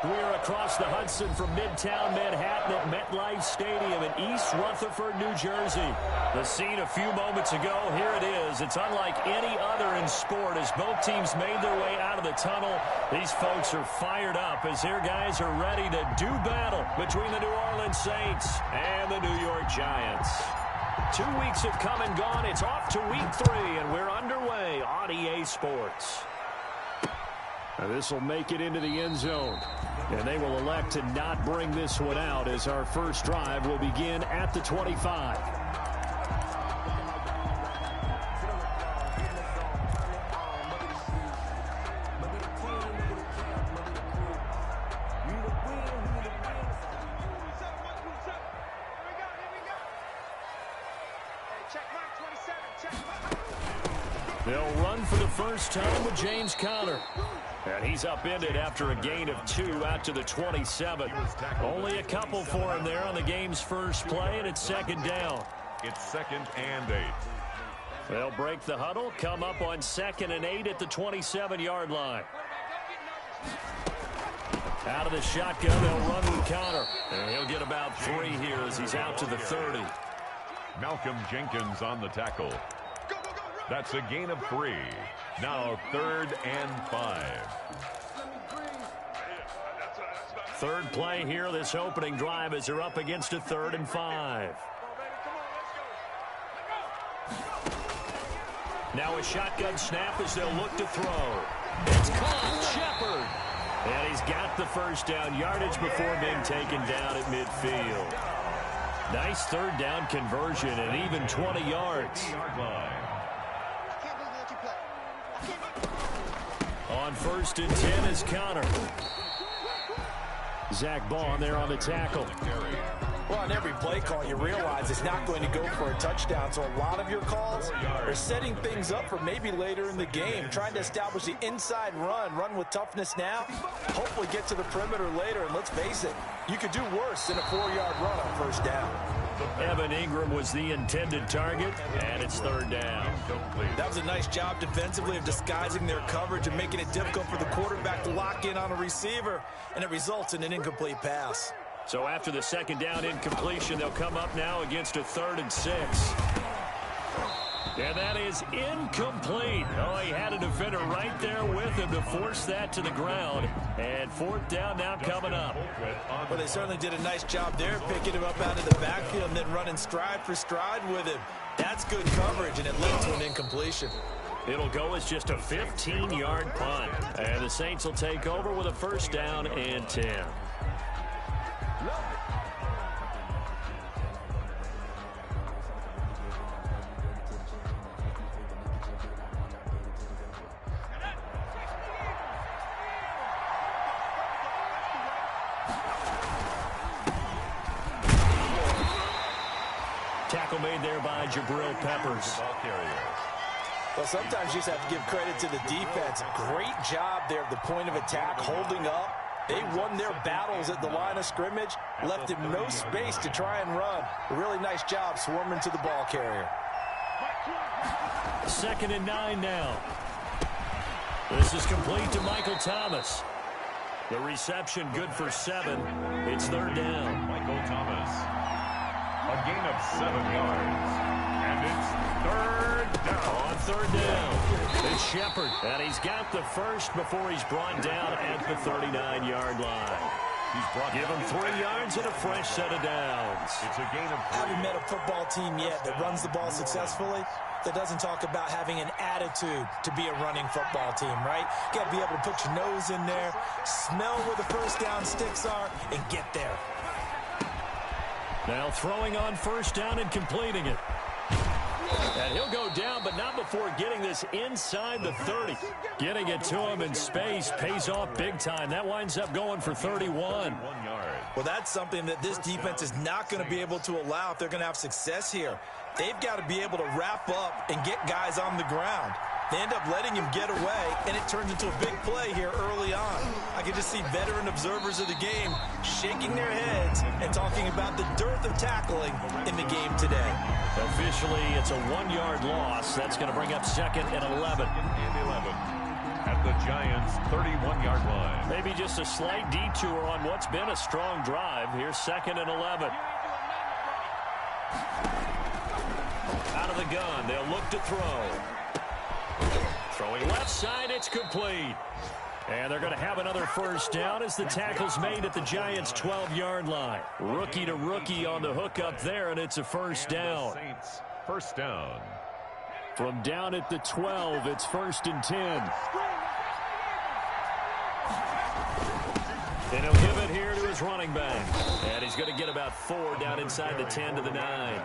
We're across the Hudson from Midtown Manhattan at MetLife Stadium in East Rutherford, New Jersey. The scene a few moments ago, here it is. It's unlike any other in sport as both teams made their way out of the tunnel. These folks are fired up as their guys are ready to do battle between the New Orleans Saints and the New York Giants. 2 weeks have come and gone. It's off to week 3, and we're underway on EA Sports. Now this will make it into the end zone. And they will elect to not bring this one out as our first drive will begin at the 25. They'll run for the first time with James Conner. And he's upended after a gain of 2 out to the 27. Only a couple for him there on the game's first play, and it's second down. It's 2nd and 8. They'll break the huddle, come up on 2nd and 8 at the 27-yard line. Out of the shotgun, they'll run with Conner. And he'll get about 3 here as he's out to the 30. Malcolm Jenkins on the tackle. That's a gain of 3. Now 3rd and 5. Third play here, this opening drive as they're up against a 3rd and 5. Now a shotgun snap as they'll look to throw. It's caught, Shepard. And he's got the first down yardage before being taken down at midfield. Nice 3rd down conversion and even 20 yards. On 1st and 10 is Conner. Zach Bond there on the tackle. Well, on every play call, you realize it's not going to go for a touchdown. So a lot of your calls are setting things up for maybe later in the game, trying to establish the inside run with toughness now, hopefully get to the perimeter later. And let's face it, you could do worse than a 4-yard run on 1st down. Evan Ingram was the intended target, and it's 3rd down. That was a nice job defensively of disguising their coverage and making it difficult for the quarterback to lock in on a receiver, and it results in an incomplete pass. So after the 2nd down incompletion, they'll come up now against a 3rd and 6. And that is incomplete. Oh, he had a defender right there with him to force that to the ground. And 4th down now coming up. Well, they certainly did a nice job there, picking him up out of the backfield and then running stride for stride with him. That's good coverage, and it led to an incompletion. It'll go as just a 15-yard punt. And the Saints will take over with a 1st down and 10. Tackle made there by Jabril Peppers. Well, sometimes you just have to give credit to the defense. Great job there at the point of attack, holding up. They won their battles at the line of scrimmage, left him no space to try and run. A really nice job swarming to the ball carrier. 2nd and 9 now. This is complete to Michael Thomas. The reception good for 7. It's 3rd down. Michael Thomas. A gain of 7 yards. And it's 3rd down. On 3rd down, it's Shepard. And he's got the first before he's brought down at the 39-yard line. Give him 3 yards and a fresh set of downs. It's a gain of 3. I haven't met a football team yet that runs the ball successfully that doesn't talk about having an attitude to be a running football team, right? You got to be able to put your nose in there, smell where the first down sticks are, and get there. Now throwing on 1st down and completing it. And he'll go down, but not before getting this inside the 30. Getting it to him in space pays off big time. That winds up going for 31. 1 yard. Well, that's something that this defense is not going to be able to allow if they're going to have success here. They've got to be able to wrap up and get guys on the ground. They end up letting him get away, and it turns into a big play here early on. I can just see veteran observers of the game shaking their heads and talking about the dearth of tackling in the game today. Officially, it's a 1-yard loss. That's going to bring up 2nd and 11. And 11. At at the Giants' 31-yard line. Maybe just a slight detour on what's been a strong drive. Here's 2nd and 11. Out of the gun, they'll look to throw. Throwing left side, it's complete. And they're going to have another first down as the tackle's made at the Giants' 12-yard line. Rookie to rookie on the hookup there, and it's a first down. Saints, first down. From down at the 12, it's 1st and 10. And he'll give it here to his running back. And he's going to get about 4 down inside the 10 to the 9.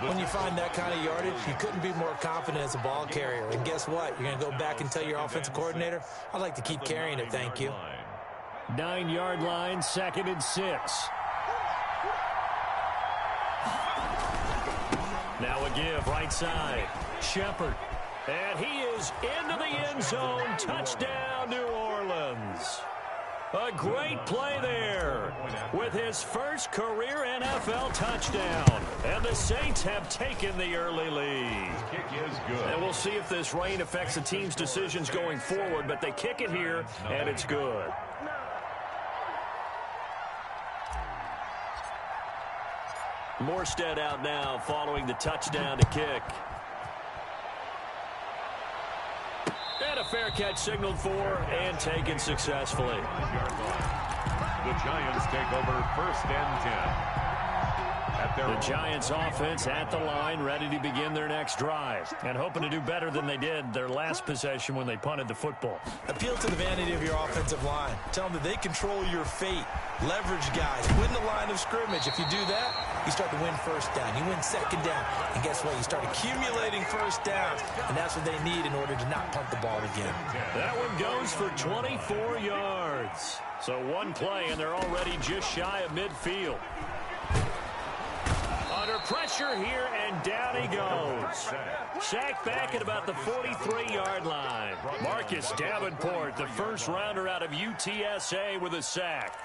When you find that kind of yardage, you couldn't be more confident as a ball carrier. And guess what? You're going to go back and tell your offensive coordinator, I'd like to keep carrying it, thank you. 9-yard line, 2nd and 6. Now a give, right side. Shepard. And he is into the end zone. Touchdown, New Orleans. A great play there with his first career NFL touchdown. And the Saints have taken the early lead. Kick is good. And we'll see if this rain affects the team's decisions going forward, but they kick it here, and it's good. Morstead out now following the touchdown to kick. And a fair catch signaled for and taken successfully. The Giants take over 1st and 10. The Giants offense at the line, ready to begin their next drive. And hoping to do better than they did their last possession when they punted the football. Appeal to the vanity of your offensive line. Tell them that they control your fate. Leverage guys. Win the line of scrimmage. If you do that, you start to win first down. You win second down. And guess what? You start accumulating first downs. And that's what they need in order to not punt the ball again. That one goes for 24 yards. So one play, and they're already just shy of midfield. Under pressure here, and down he goes. Sacked back at about the 43-yard line. Marcus Davenport, the first rounder out of UTSA, with a sack.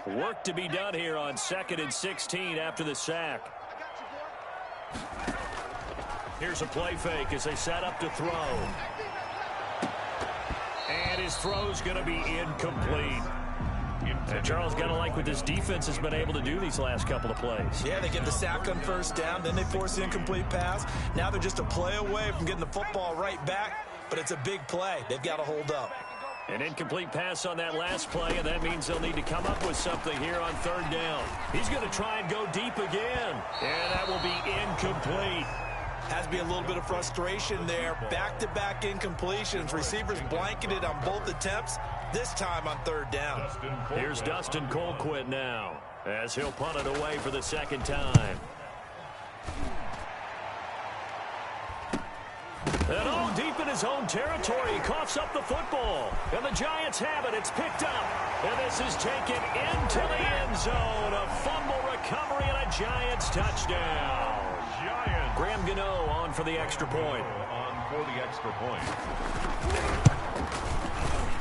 Work to be done here on 2nd and 16 after the sack. Here's a play fake as they set up to throw. And his throw's going to be incomplete. And Charles, got to like what this defense has been able to do these last couple of plays. Yeah, they get the sack on first down, then they force the incomplete pass. Now they're just a play away from getting the football right back, but it's a big play. They've got to hold up. An incomplete pass on that last play, and that means they'll need to come up with something here on 3rd down. He's going to try and go deep again, and that will be incomplete. Has to be a little bit of frustration there. Back-to-back incompletions. Receivers blanketed on both attempts, this time on 3rd down. Here's Dustin Colquitt now, as he'll punt it away for the 2nd time. And all deep in his own territory, he coughs up the football. And the Giants have it. It's picked up. And this is taken into the end zone. A fumble recovery and a Giants touchdown. Graham Gano on for the extra point.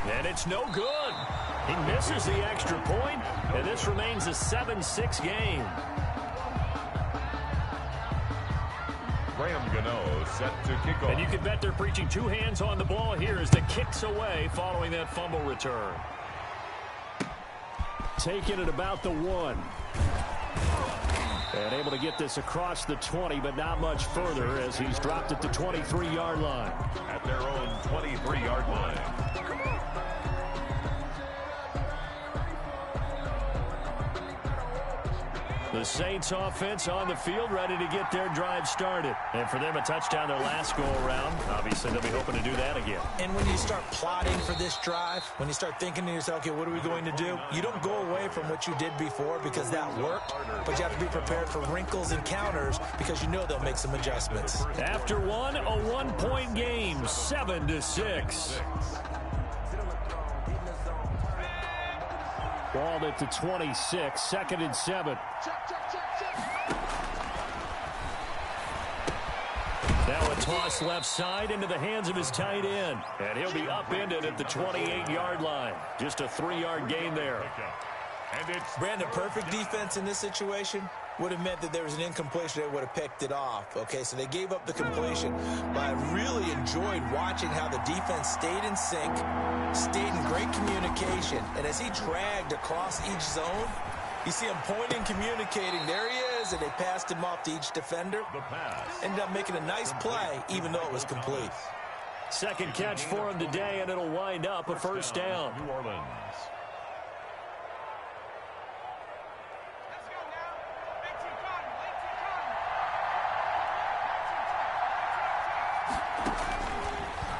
And it's no good. He misses the extra point, and this remains a 7-6 game. Graham Gano set to kick off. And you can bet they're preaching 2 hands on the ball here as the kick's away following that fumble return. Taken at about the 1. And able to get this across the 20, but not much further as he's dropped at the 23-yard line. At their own 23-yard line. The Saints offense on the field, ready to get their drive started. And for them, a touchdown their last go-around. Obviously, they'll be hoping to do that again. And when you start plotting for this drive, when you start thinking to yourself, okay, what are we going to do? You don't go away from what you did before because that worked, but you have to be prepared for wrinkles and counters because you know they'll make some adjustments. After one, a 1-point game, 7-6. Ball at the 26, 2nd and 7. Now a toss left side into the hands of his tight end. And he'll be upended at the 28-yard line. Just a 3-yard gain there. And it's Brandon, perfect defense in this situation would have meant that there was an incompletion. They would have picked it off. Okay, so they gave up the completion. But I really enjoyed watching how the defense stayed in sync, stayed in great communication. And as he dragged across each zone, you see him pointing, communicating. There he is, and they passed him off to each defender. the pass. Ended up making a nice play, even though it was complete. Second catch for him today, and it'll wind up a first down. New Orleans.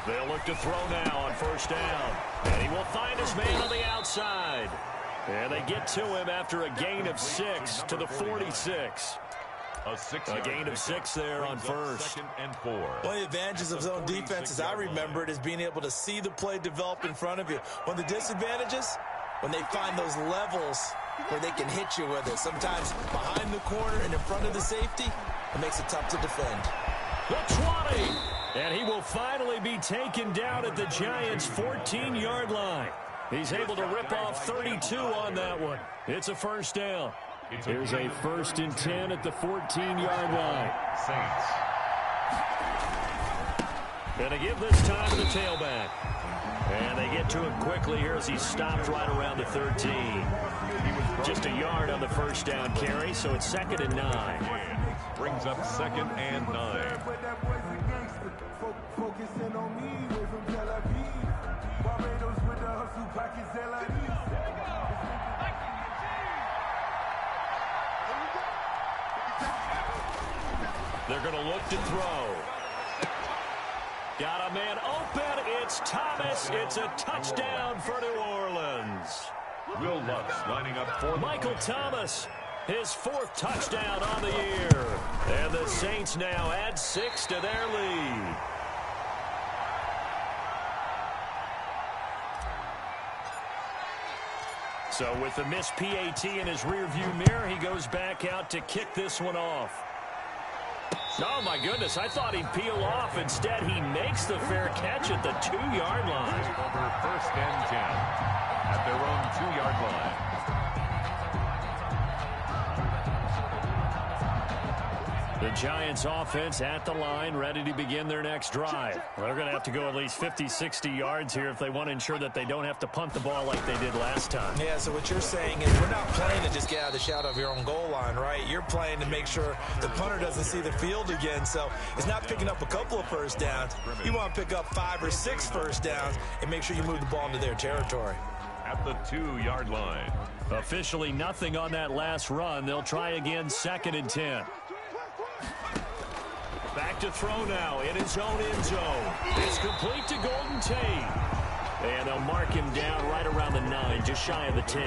They'll look to throw now on first down. And he will find his man on the outside. And they get to him after a gain of 6 to the 46. A gain of 6 there on first. Second and 4. One of the advantages of zone defense, as I remember it, is being able to see the play develop in front of you. One of the disadvantages, when they find those levels where they can hit you with it. Sometimes behind the corner and in front of the safety, it makes it tough to defend. The 20. And he will finally be taken down at the Giants' 14-yard line. He's able to rip off 32 on that one. It's a first down. Here's a 1st and 10 at the 14-yard line. Saints. Gonna give this time to the tailback. And they get to him quickly here as he stopped right around the 13. Just a yard on the first down carry, so it's 2nd and 9. Brings up 2nd and 9. Focusing on me, way from Tel Aviv. Barbados with the hustle pockets, Tel Aviv. They're going to look to throw. Got a man open. It's Thomas. It's a touchdown for New Orleans. Will Lutz lining up for Michael Thomas, his 4th touchdown on the year. And the Saints now add 6 to their lead. So with the missed PAT in his rearview mirror, he goes back out to kick this one off. Oh, my goodness. I thought he'd peel off. Instead, he makes the fair catch at the 2-yard line. over 1st and 10 at their own 2-yard line. The Giants offense at the line, ready to begin their next drive. They're going to have to go at least 50, 60 yards here if they want to ensure that they don't have to punt the ball like they did last time. Yeah, so what you're saying is we're not playing to just get out of the shadow of your own goal line, right? You're playing to make sure the punter doesn't see the field again. So it's not picking up a couple of first downs. You want to pick up 5 or 6 first downs and make sure you move the ball into their territory. At the 2-yard line. Officially nothing on that last run. They'll try again, 2nd and 10. Back to throw now in his own end zone. It's complete to Golden Tate. And they'll mark him down right around the 9, just shy of the 10.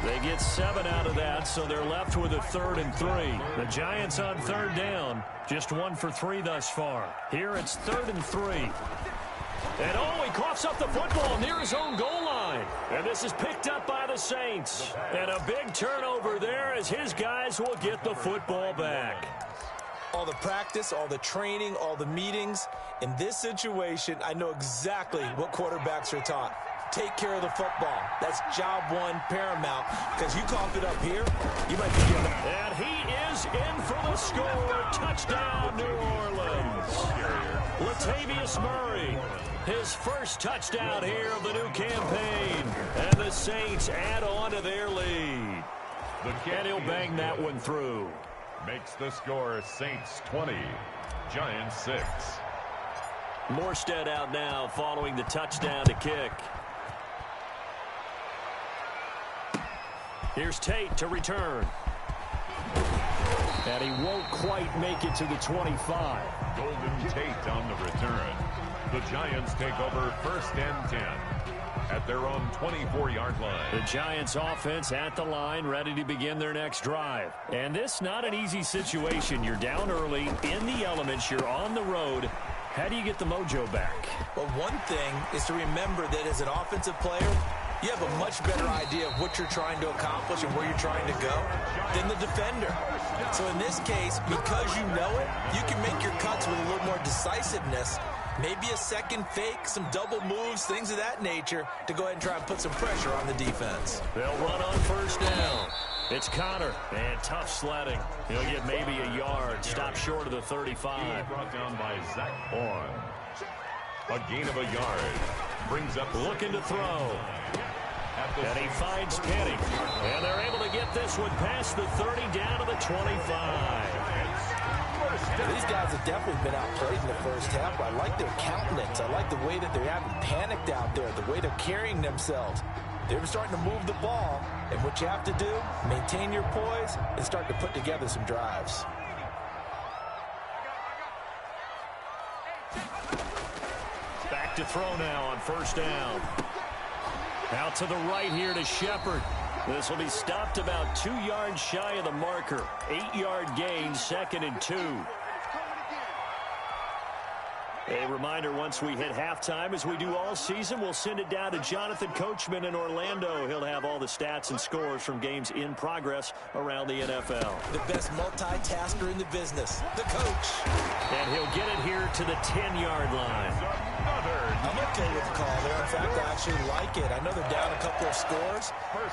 They get 7 out of that, so they're left with a 3rd and 3. The Giants on 3rd down, just 1 for 3 thus far. Here it's 3rd and 3. And he coughs up the football near his own goal line. And this is picked up by the Saints. And a big turnover there as his guys will get the football back. All the practice, all the training, all the meetings. In this situation, I know exactly what quarterbacks are taught. Take care of the football. That's job 1 paramount. Because you cough it up here, you might be giving up. And he is in for the score. Touchdown, New Orleans. Latavius Murray, his 1st touchdown here of the new campaign. And the Saints add on to their lead. And he'll bang that one through. Makes the score Saints 20, Giants 6. Morstead out now following the touchdown to kick. Here's Tate to return. And he won't quite make it to the 25. Golden Tate on the return. The Giants take over 1st and 10 at their own 24-yard line. The Giants offense at the line, ready to begin their next drive. And this not an easy situation. You're down early, in the elements, you're on the road. How do you get the mojo back? Well, one thing is to remember that as an offensive player, you have a much better idea of what you're trying to accomplish and where you're trying to go than the defender. So in this case, because you know it, you can make your cuts with a little more decisiveness Maybe a second fake, some double moves, things of that nature to go ahead and try and put some pressure on the defense. They'll run on first down. It's Connor, and tough sledding. He'll get maybe a yard, stop short of the 35. Brought down by Zach Horn. A gain of a yard. Brings up looking to throw. And he finds Penny. And they're able to get this one past the 30 down to the 25. These guys have definitely been outplayed in the first half. I like their countenance. I like the way that they haven't panicked out there, the way they're carrying themselves. They're starting to move the ball. And what you have to do, maintain your poise and start to put together some drives. Back to throw now on first down. Out to the right here to Shepard. This will be stopped about 2 yards shy of the marker. 8-yard gain, 2nd and 2. A reminder, once we hit halftime, as we do all season, we'll send it down to Jonathan Coachman in Orlando. He'll have all the stats and scores from games in progress around the NFL. The best multitasker in the business, the coach. And he'll get it here to the 10-yard line. I'm okay with the call there. In fact, I actually like it. I know they're down a couple of scores,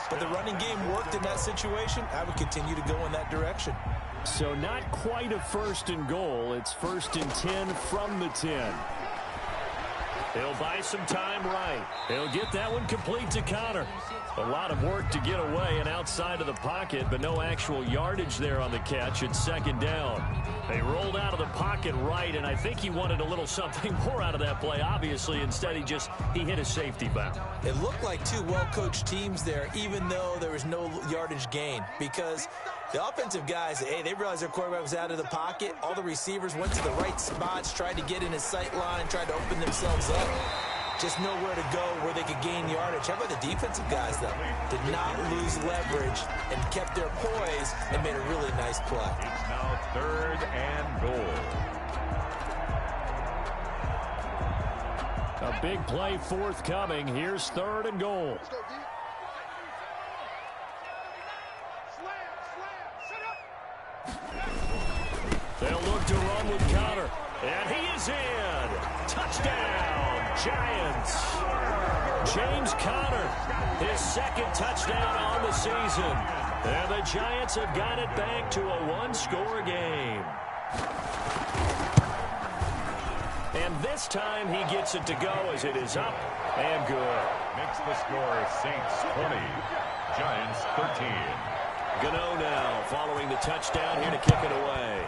but the running game worked in that situation. I would continue to go in that direction. So not quite a 1st and goal. It's 1st and 10 from the 10. He'll buy some time right. He'll get that one complete to Connor. A lot of work to get away and outside of the pocket, but no actual yardage there on the catch. It's 2nd down. They rolled out of the pocket right, and I think he wanted a little something more out of that play, obviously. Instead, he hit a safety valve. It looked like two well-coached teams there, even though there was no yardage gain, because the offensive guys, hey, they realized their quarterback was out of the pocket. All the receivers went to the right spots, tried to get in his sight line, tried to open themselves up. Just nowhere to go where they could gain yardage. How about the defensive guys, though? Did not lose leverage and kept their poise and made a really nice play. It's now 3rd and goal. A big play forthcoming. Here's 3rd and goal. They'll look to run with Connor. And he is in. Touchdown, Giants. James Conner, his 2nd touchdown on the season. And the Giants have got it back to a 1-score game. And this time he gets it to go as it is up and good. Makes the score Saints 20, Giants 13. Gano now following the touchdown here to kick it away.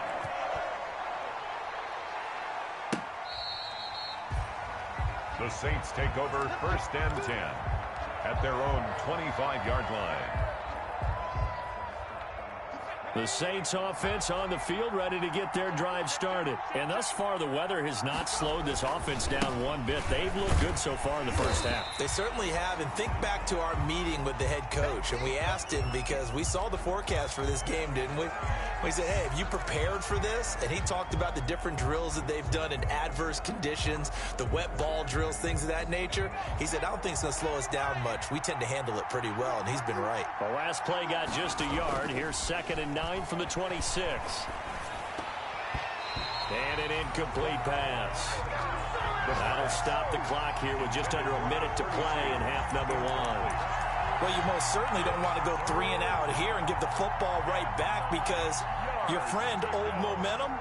The Saints take over 1st and 10 at their own 25-yard line. The Saints offense on the field ready to get their drive started. And thus far, the weather has not slowed this offense down one bit. They've looked good so far in the first half. They certainly have. And think back to our meeting with the head coach. And we asked him because we saw the forecast for this game, didn't we? We said, hey, have you prepared for this? And he talked about the different drills that they've done in adverse conditions, the wet ball drills, things of that nature. He said, I don't think it's going to slow us down much. We tend to handle it pretty well, and he's been right. The last play got just a yard. Here's 2nd and 9 from the 26. And an incomplete pass. That'll stop the clock here with just under a minute to play in half number 1. Well, you most certainly don't want to go 3 and out here and give the football right back because your friend, Old Momentum,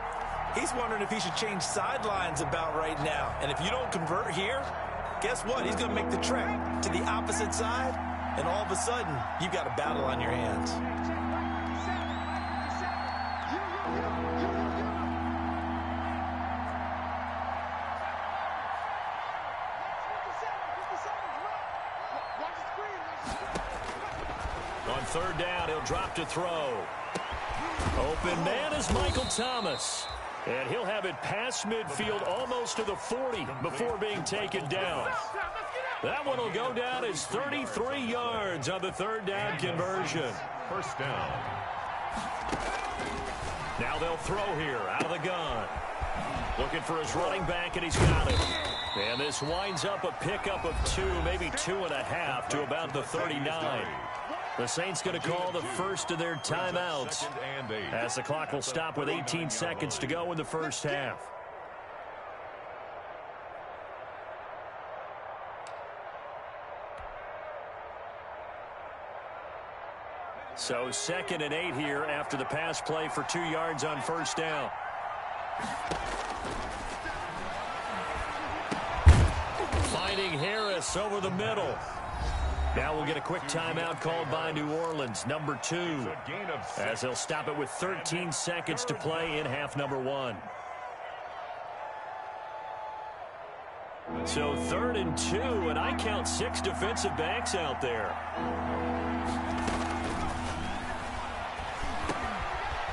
he's wondering if he should change sidelines about right now. And if you don't convert here, guess what? He's going to make the trek to the opposite side, and all of a sudden, you've got a battle on your hands. On 3rd down, he'll drop to throw. Open man is Michael Thomas. And he'll have it past midfield almost to the 40 before being taken down. That one will go down as 33 yards on the 3rd down conversion. 1st down. Now they'll throw here out of the gun. Looking for his running back, and he's got it. And this winds up a pickup of 2, maybe 2.5 to about the 39. The Saints going to call the first of their timeouts as the clock will stop with 18 seconds to go in the first half. So 2nd and 8 here after the pass play for 2 yards on first down. Finding Harris over the middle. Now we'll get a quick timeout called by New Orleans, number 2, as they'll stop it with 13 seconds to play in half number 1. So 3rd and 2, and I count 6 defensive backs out there.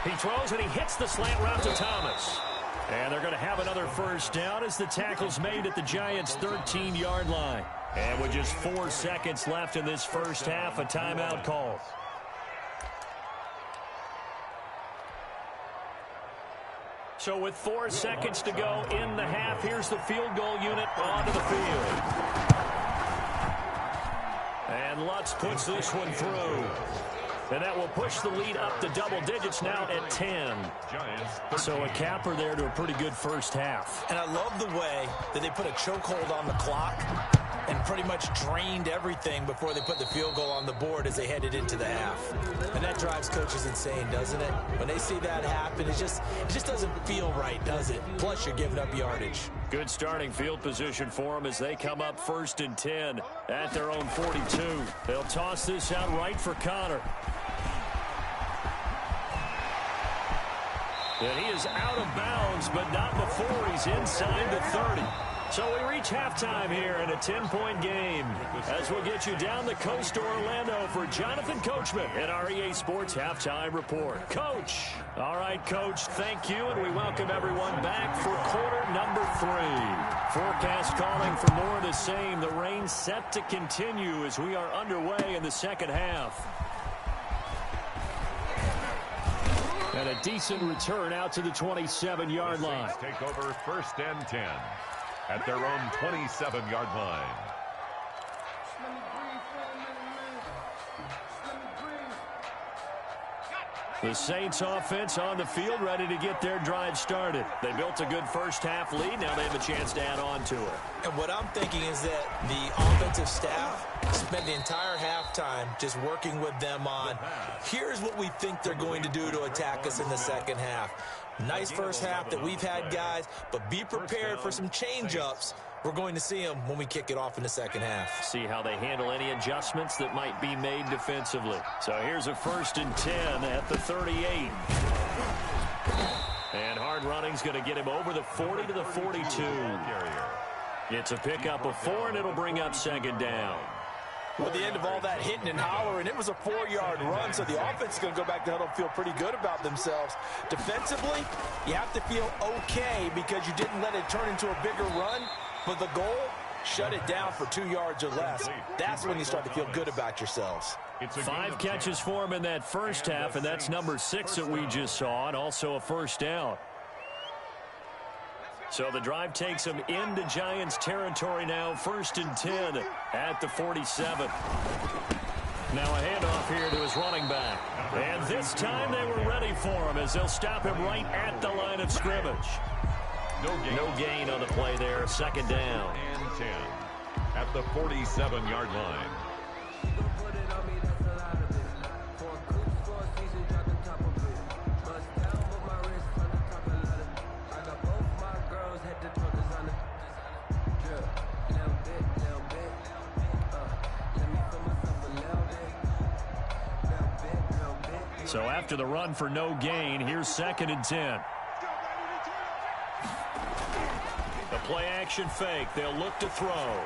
He throws and he hits the slant route to Thomas. And they're going to have another first down as the tackle's made at the Giants' 13-yard line. And with just 4 seconds left in this first half, a timeout call. So with 4 seconds to go in the half, here's the field goal unit onto the field. And Lutz puts this one through. And that will push the lead up to double digits now at 10. So a capper there to a pretty good first half. And I love the way that they put a chokehold on the clock and pretty much drained everything before they put the field goal on the board as they headed into the half. And that drives coaches insane, doesn't it? When they see that happen, it just doesn't feel right, does it? Plus, you're giving up yardage. Good starting field position for them as they come up 1st and 10 at their own 42. They'll toss this out right for Connor. And he is out of bounds, but not before he's inside the 30. So we reach halftime here in a 10-point game as we'll get you down the coast to Orlando for Jonathan Coachman in our EA Sports Halftime Report. Coach. All right, Coach, thank you, and we welcome everyone back for quarter number 3. Forecast calling for more of the same. The rain set to continue as we are underway in the second half. And a decent return out to the 27-yard line. Take over 1st and 10 at their own 27-yard line. The Saints offense on the field, ready to get their drive started. They built a good first half lead. Now they have a chance to add on to it. And what I'm thinking is that the offensive staff spent the entire halftime just working with them on, here's what we think they're going to do to attack us in the second half. Nice first half that we've had, guys, but be prepared for some change-ups. We're going to see them when we kick it off in the second half. See how they handle any adjustments that might be made defensively. So here's a 1st and 10 at the 38. And hard running's going to get him over the 40 to the 42. It's a pickup of 4, and it'll bring up 2nd down. With the end of all that hitting and hollering, it was a 4-yard run, so the offense is going to go back to huddle and feel pretty good about themselves. Defensively, you have to feel okay because you didn't let it turn into a bigger run, but the goal, shut it down for 2 yards or less. That's when you start to feel good about yourselves. 5 catches for him in that first half, and that's number 6 that we just saw, and also a first down. So the drive takes him into Giants territory now, 1st and 10 at the 47. Now a handoff here to his running back. And this time they were ready for him as they'll stop him right at the line of scrimmage. No gain on the play there, 2nd down. And 10 at the 47-yard line. So after the run for no gain, here's 2nd and 10. The play action fake. They'll look to throw.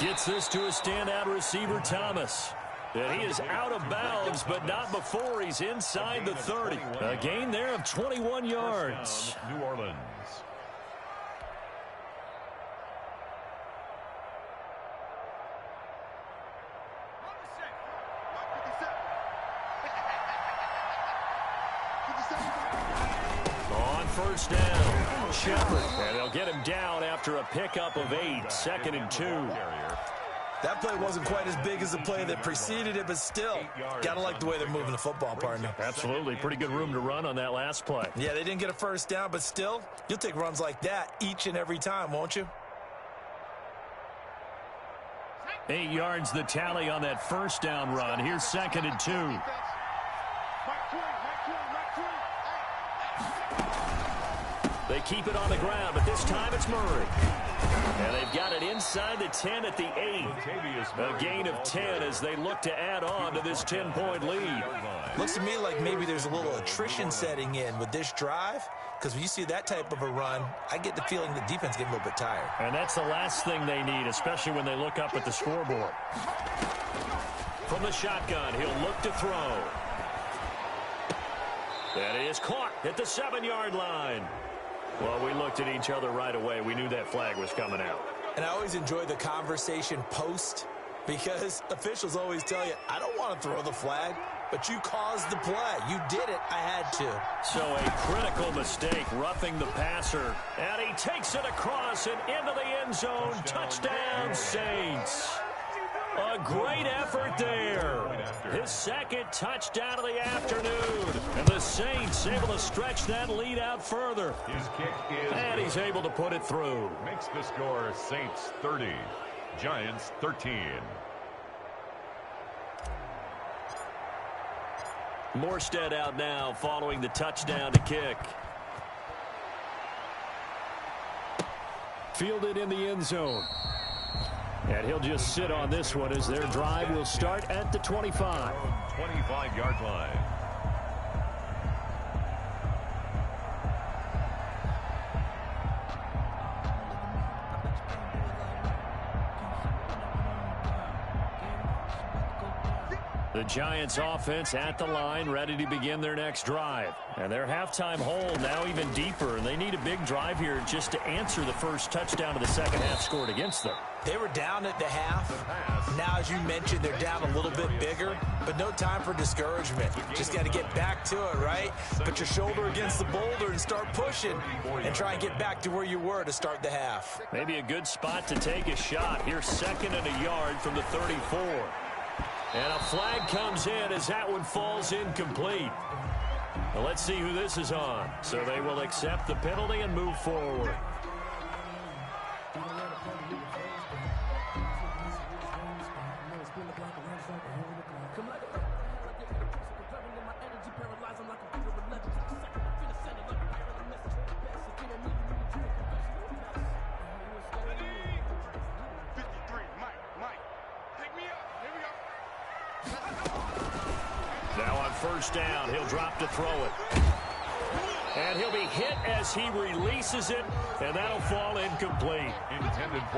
Gets this to a standout receiver, Thomas. And he is out of bounds, but not before he's inside the 30. A gain there of 21 yards. New Orleans. On first down, Shepard. And they'll get him down after a pickup of 8, 2nd and 2. That play wasn't quite as big as the play that preceded it, but still, gotta like the way they're moving the football, partner. Absolutely. Pretty good room to run on that last play. Yeah, they didn't get a first down, but still, you'll take runs like that each and every time, won't you? 8 yards the tally on that first down run. Here's 2nd and 2. They keep it on the ground, but this time it's Murray. And they've got it inside the 10 at the 8. A gain of 10 as they look to add on to this 10-point lead. Looks to me like maybe there's a little attrition setting in with this drive, because when you see that type of a run, I get the feeling the defense getting a little bit tired. And that's the last thing they need, especially when they look up at the scoreboard. From the shotgun, he'll look to throw. That is caught at the 7-yard line. Well, we looked at each other right away. We knew that flag was coming out. And I always enjoy the conversation post, because officials always tell you, I don't want to throw the flag, but you caused the play. You did it. I had to. So a critical mistake, roughing the passer. And he takes it across and into the end zone. Touchdown, Saints. A great effort there. His 2nd touchdown of the afternoon. And the Saints able to stretch that lead out further. His kick is and he's able to put it through. Makes the score Saints 30, Giants 13. Morstead out now following the touchdown to kick. Fielded in the end zone. And he'll just sit on this one as their drive will start at the 25. 25-yard line. The Giants offense at the line, ready to begin their next drive. And their halftime hole now even deeper, and they need a big drive here just to answer the first touchdown of the second half scored against them. They were down at the half. Now, as you mentioned, they're down a little bit bigger, but no time for discouragement. Just got to get back to it, right? Put your shoulder against the boulder and start pushing and try and get back to where you were to start the half. Maybe a good spot to take a shot. Here's 2nd and a yard from the 34. And a flag comes in as that one falls incomplete. Well, let's see who this is on. So they will accept the penalty and move forward. Now on first down, he'll drop to throw it. And he'll be hit as he releases it, and that'll fall incomplete.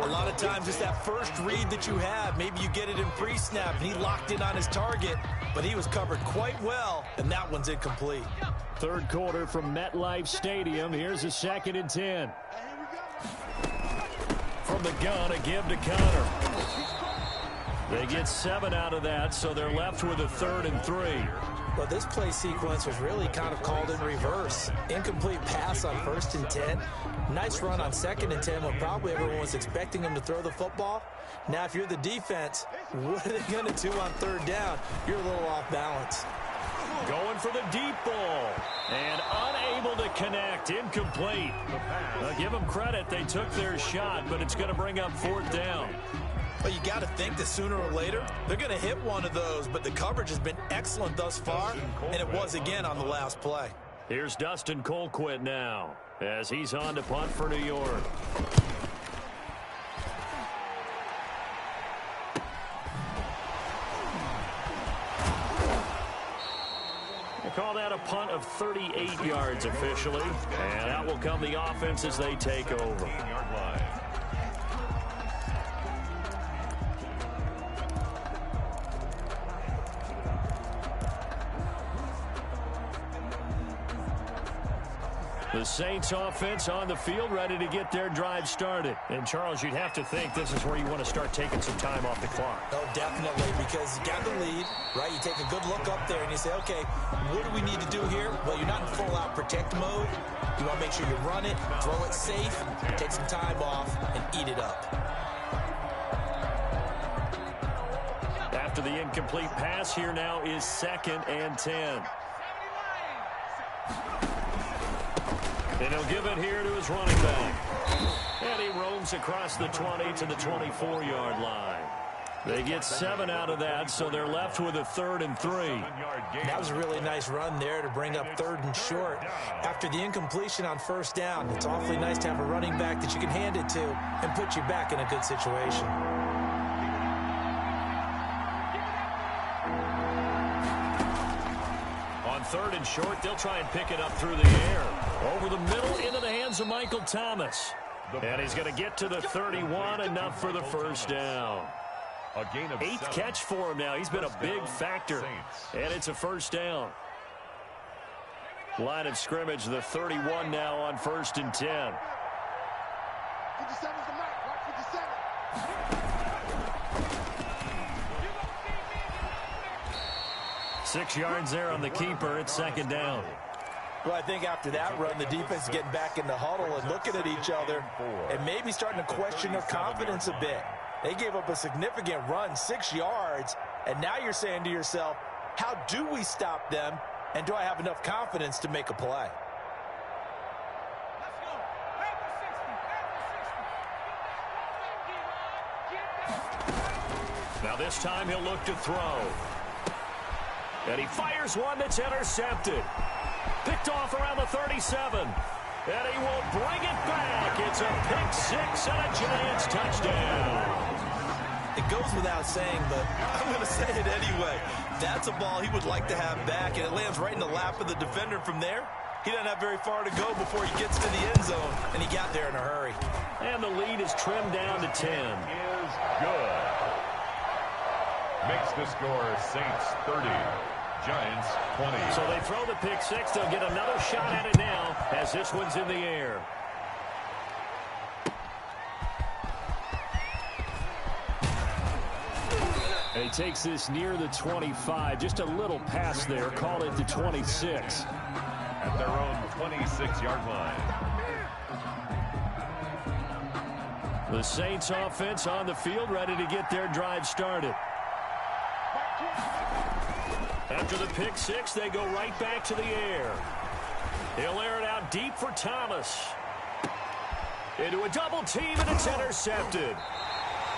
A lot of times it's that first read that you have. Maybe you get it in pre-snap, and he locked in on his target, but he was covered quite well, and that one's incomplete. Third quarter from MetLife Stadium. Here's a 2nd and 10. From the gun, a give to Connor. They get 7 out of that, so they're left with a 3rd and 3. Well, this play sequence was really kind of called in reverse. Incomplete pass on 1st and 10. Nice run on 2nd and 10 when probably everyone was expecting him to throw the football. Now, if you're the defense, what are they going to do on 3rd down? You're a little off balance. Going for the deep ball. And unable to connect. Incomplete. Now, give them credit. They took their shot, but it's going to bring up 4th down. Well, you got to think that sooner or later, they're going to hit one of those, but the coverage has been excellent thus far, and it was again on the last play. Here's Dustin Colquitt now, as he's on to punt for New York. They call that a punt of 38 yards officially, and out will come the offense as they take over. The Saints offense on the field ready to get their drive started. And, Charles, you'd have to think this is where you want to start taking some time off the clock. Oh, definitely, because you got the lead, right? You take a good look up there and you say, okay, what do we need to do here? Well, you're not in full-out protect mode. You want to make sure you run it, throw it safe, take some time off, and eat it up. After the incomplete pass, here now is 2nd and 10. And he'll give it here to his running back. And he roams across the 20 to the 24-yard line. They get 7 out of that, so they're left with a 3rd and 3. That was a really nice run there to bring up 3rd and short. After the incompletion on 1st down, it's awfully nice to have a running back that you can hand it to and put you back in a good situation. On 3rd and short, they'll try and pick it up through the air. Over the middle, into the hands of Michael Thomas. And he's going to get to the 31, enough for the 1st down. A gain of 8th 7. catch for him now. He's been a big factor. And it's a 1st down. Line of scrimmage, the 31 now on 1st and 10. 57's the mark. Watch 57. 6 yards there on the keeper. It's 2nd down. Well, I think after that run, the defense is getting back in the huddle and looking at each other and maybe starting to question their confidence a bit. They gave up a significant run, 6 yards, and now you're saying to yourself, how do we stop them, and do I have enough confidence to make a play? Now this time he'll look to throw. And he fires one that's intercepted. Picked off around the 37. And he will bring it back. It's a pick 6 and a Giants touchdown. It goes without saying, but I'm going to say it anyway. That's a ball he would like to have back, and it lands right in the lap of the defender from there. He doesn't have very far to go before he gets to the end zone, and he got there in a hurry. And the lead is trimmed down to 10. Is good. Makes the score Saints 30. Giants 20. So they throw the pick 6. They'll get another shot at it now as this one's in the air. And he takes this near the 25. Just a little pass there. Call it the 26. At their own 26-yard line. The Saints offense on the field, ready to get their drive started. After the pick 6, they go right back to the air. He'll air it out deep for Thomas. Into a double team, and it's intercepted.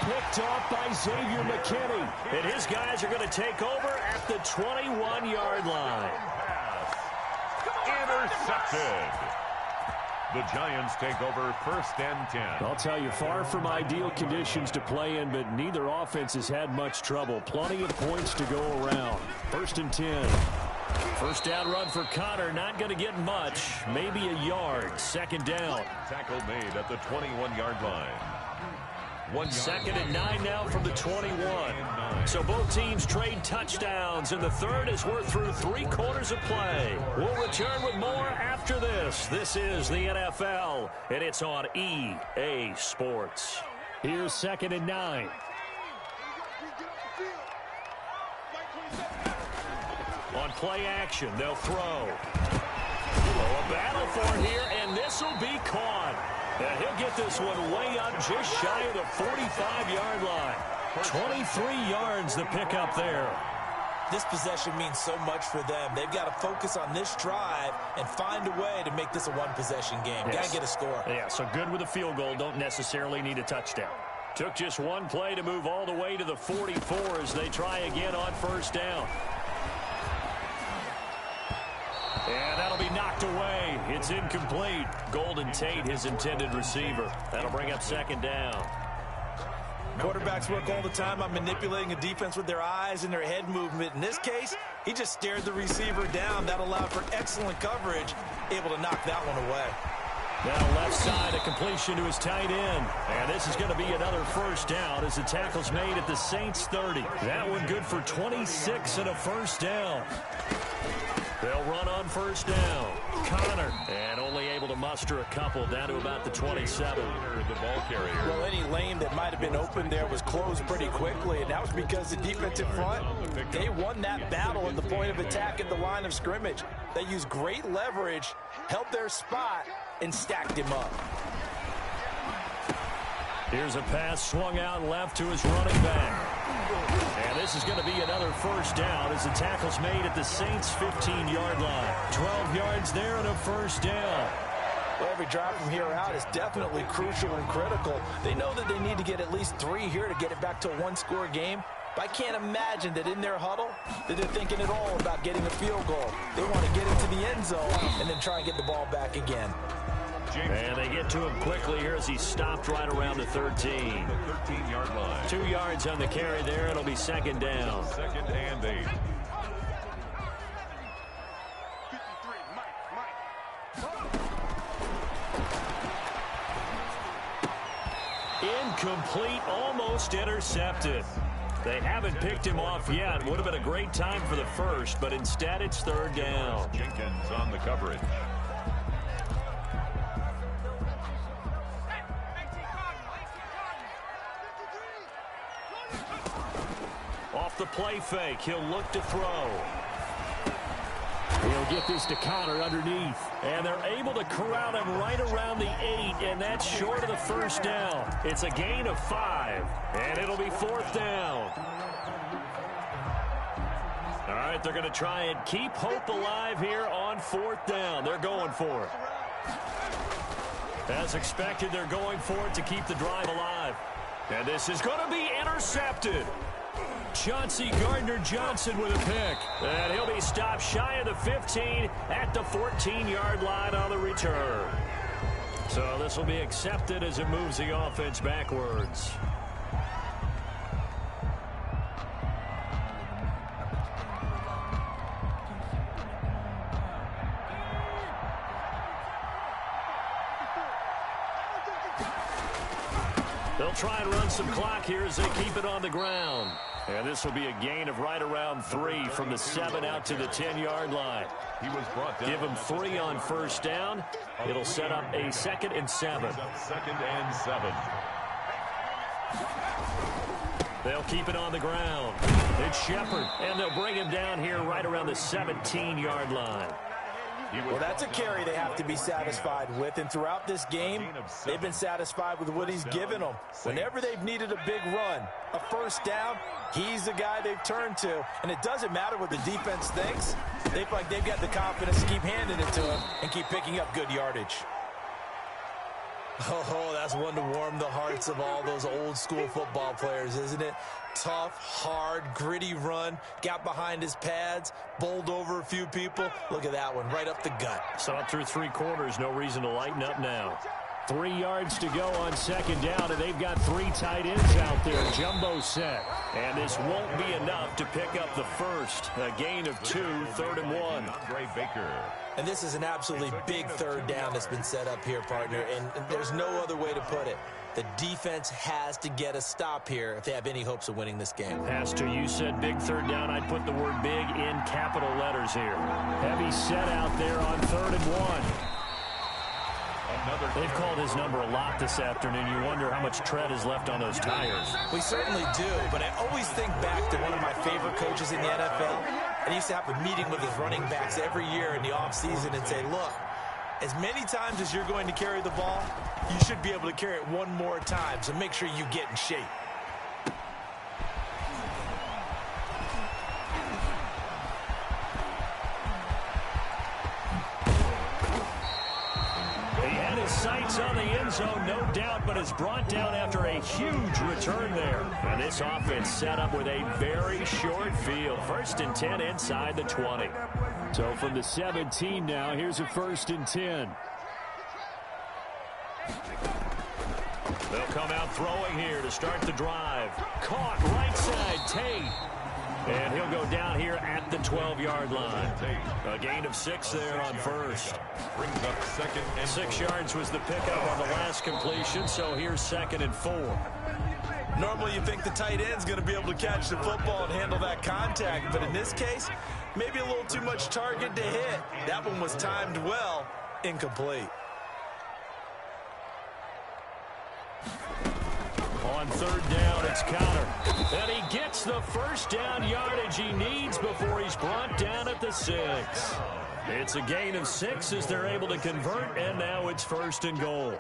Picked off by Xavier McKinney. And his guys are going to take over at the 21-yard line. Intercepted. The Giants take over 1st and 10. I'll tell you, far from ideal conditions to play in, but neither offense has had much trouble. Plenty of points to go around. 1st and 10. 1st down run for Connor. Not going to get much. Maybe a yard. 2nd down. Tackle made at the 21-yard line. 2nd and 9 now from the 21. So both teams trade touchdowns, and the third as we're through 3 quarters of play. We'll return with more after this. This is the NFL, and it's on EA Sports. Here's 2nd and 9. On play action, they'll throw. Oh, a battle for it here, and this will be caught. And he'll get this one way up just shy of the 45-yard line. 23 yards the pickup there. This possession means so much for them. They've got to focus on this drive and find a way to make this a one-possession game. Yes. Got to get a score. Yeah, so good with a field goal. Don't necessarily need a touchdown. Took just one play to move all the way to the 44 as they try again on 1st down. And that'll be knocked away. It's incomplete. Golden Tate, his intended receiver. That'll bring up 2nd down. Quarterbacks work all the time on manipulating a defense with their eyes and their head movement. In this case, he just stared the receiver down. That allowed for excellent coverage, able to knock that one away. Now left side, a completion to his tight end. And this is going to be another 1st down as the tackle's made at the Saints 30. That one good for 26 and a 1st down. They'll run on 1st down. Connor, and only able to muster a couple down to about the 27. The ball carrier. Well, any lane that might have been open there was closed pretty quickly, and that was because the defensive front, they won that battle at the point of attack at the line of scrimmage. They used great leverage, held their spot, and stacked him up. Here's a pass swung out left to his running back. And this is going to be another 1st down as the tackle's made at the Saints' 15-yard line. 12 yards there and a 1st down. Well, every drive from here out is definitely crucial and critical. They know that they need to get at least 3 here to get it back to a one-score game. But I can't imagine that in their huddle that they're thinking at all about getting a field goal. They want to get into the end zone and then try and get the ball back again. And they get to him quickly here as he stopped right around the 13. The 13-yard line. 2 yards on the carry there. It'll be second down. 2nd and 8. 53, Mike. Incomplete, almost intercepted. They haven't picked him off yet. Would have been a great time for the first, but instead it's third down. Jenkins on the coverage. Off the play fake, he'll look to throw. He'll get this to Connor underneath. And they're able to corral him right around the 8, and that's short of the first down. It's a gain of 5, and it'll be 4th down. All right, they're going to try and keep hope alive here on 4th down. They're going for it. As expected, they're going for it to keep the drive alive. And this is going to be intercepted. Chauncey Gardner-Johnson with a pick. And he'll be stopped shy of the 15 at the 14-yard line on the return. So this will be accepted as it moves the offense backwards. They'll try and run some clock here as they keep it on the ground. And this will be a gain of right around 3 from the 7 out to the 10-yard line. He was brought down. Give him 3 on first down. It'll set up a 2nd and 7. 2nd and 7. They'll keep it on the ground. It's Shepard, and they'll bring him down here right around the 17-yard line. Well, that's a carry they have to be satisfied with, and throughout this game, they've been satisfied with what he's given them. Whenever they've needed a big run, a first down, he's the guy they've turned to, and it doesn't matter what the defense thinks. They feel like they've got the confidence to keep handing it to him and keep picking up good yardage. Oh, that's one to warm the hearts of all those old-school football players, isn't it? Tough, hard, gritty run, got behind his pads, bowled over a few people. Look at that one, right up the gut. Saw it through 3 quarters, no reason to lighten up now. 3 yards to go on second down, and they've got 3 tight ends out there. Jumbo set. And this won't be enough to pick up the first. A gain of 2, 3rd and 1. Andre Baker. And this is an absolutely big third down that's been set up here, partner, and there's no other way to put it. The defense has to get a stop here if they have any hopes of winning this game. Pastor, you said big third down. I'd put the word big in capital letters here. Heavy set out there on 3rd and 1. They've called his number a lot this afternoon. You wonder how much tread is left on those tires. We certainly do, but I always think back to one of my favorite coaches in the NFL. And he used to have a meeting with his running backs every year in the offseason and say, look, as many times as you're going to carry the ball, you should be able to carry it one more time, so make sure you get in shape. Sights on the end zone, no doubt, but is brought down after a huge return there. And this offense set up with a very short field. 1st and 10 inside the 20. So from the 17 now, here's a 1st and 10. They'll come out throwing here to start the drive. Caught right side, Tate. And he'll go down here at the 12-yard line. A gain of 6 there on first. Brings up 2nd and 6 yards was the pickup on the last completion, so here's 2nd and 4. Normally you think the tight end's going to be able to catch the football and handle that contact, but in this case, maybe a little too much target to hit. That one was timed well, incomplete. On 3rd down, it's Connor. And he gets the first down yardage he needs before he's brought down at the 6. It's a gain of 6 as they're able to convert, and now it's 1st and goal.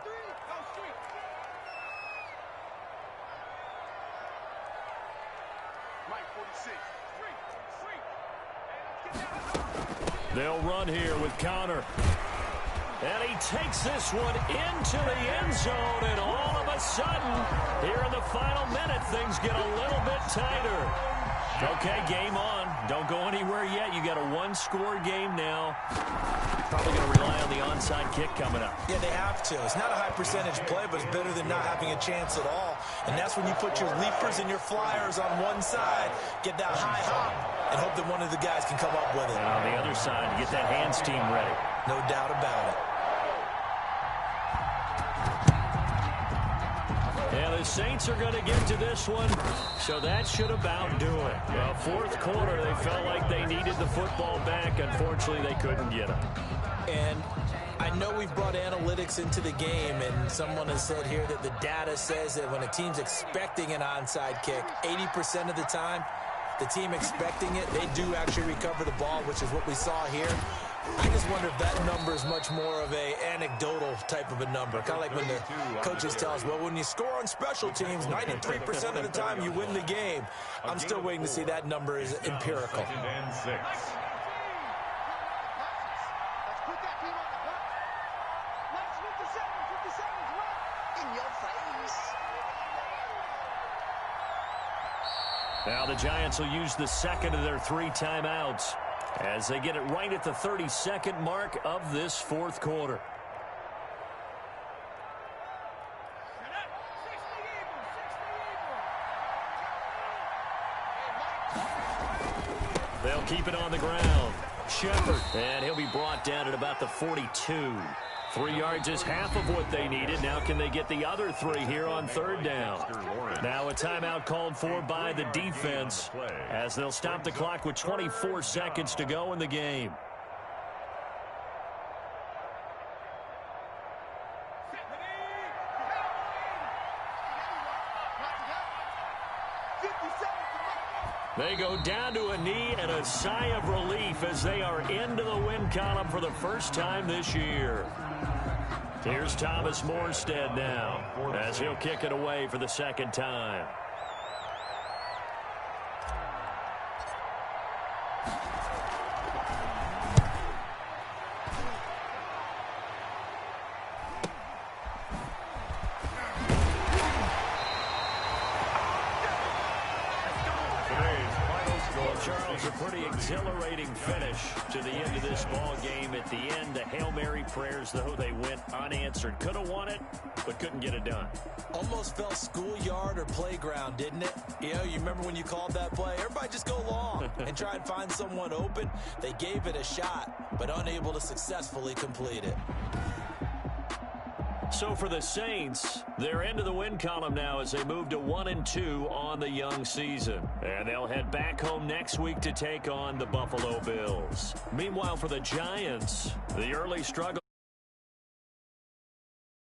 They'll run here with Connor. And he takes this one into the end zone, and all of a sudden, here in the final minute, things get a little bit tighter. Okay, game on. Don't go anywhere yet. You got a one-score game now. Probably going to rely on the onside kick coming up. Yeah, they have to. It's not a high-percentage play, but it's better than not having a chance at all. And that's when you put your leapers and your flyers on one side, get that high hop, and hope that one of the guys can come up with it. And on the other side, get that hands team ready. No doubt about it. Yeah, the Saints are going to get to this one, so that should about do it. Well, fourth quarter, they felt like they needed the football back. Unfortunately, they couldn't get it. And I know we've brought analytics into the game, and someone has said here that the data says that when a team's expecting an onside kick, 80% of the time, the team expecting it, they do actually recover the ball, which is what we saw here. I just wonder if that number is much more of a anecdotal type of a number. Kind of like when the coaches tell us, well, when you score on special teams, 93% of the time you win the game. I'm still waiting to see that number is empirical. Now the Giants will use the second of their 3 timeouts as they get it right at the 32nd mark of this fourth quarter. They'll keep it on the ground. Shepard, and he'll be brought down at about the 42. 3 yards is half of what they needed. Now can they get the other 3 here on third down? Now a timeout called for by the defense as they'll stop the clock with 24 seconds to go in the game. They go down to a knee and a sigh of relief as they are into the win column for the first time this year. Here's Thomas Morstead now as he'll kick it away for the second time. Charles, a pretty exhilarating finish to the end of this ball game. At the end, the Hail Mary prayers, though, they went unanswered. Could have won it, but couldn't get it done. Almost felt schoolyard or playground, didn't it? You know, you remember when you called that play? Everybody just go long and try and find someone open. They gave it a shot, but unable to successfully complete it. So for the Saints, they're into the win column now as they move to 1-2 on the young season. And they'll head back home next week to take on the Buffalo Bills. Meanwhile, for the Giants, the early struggle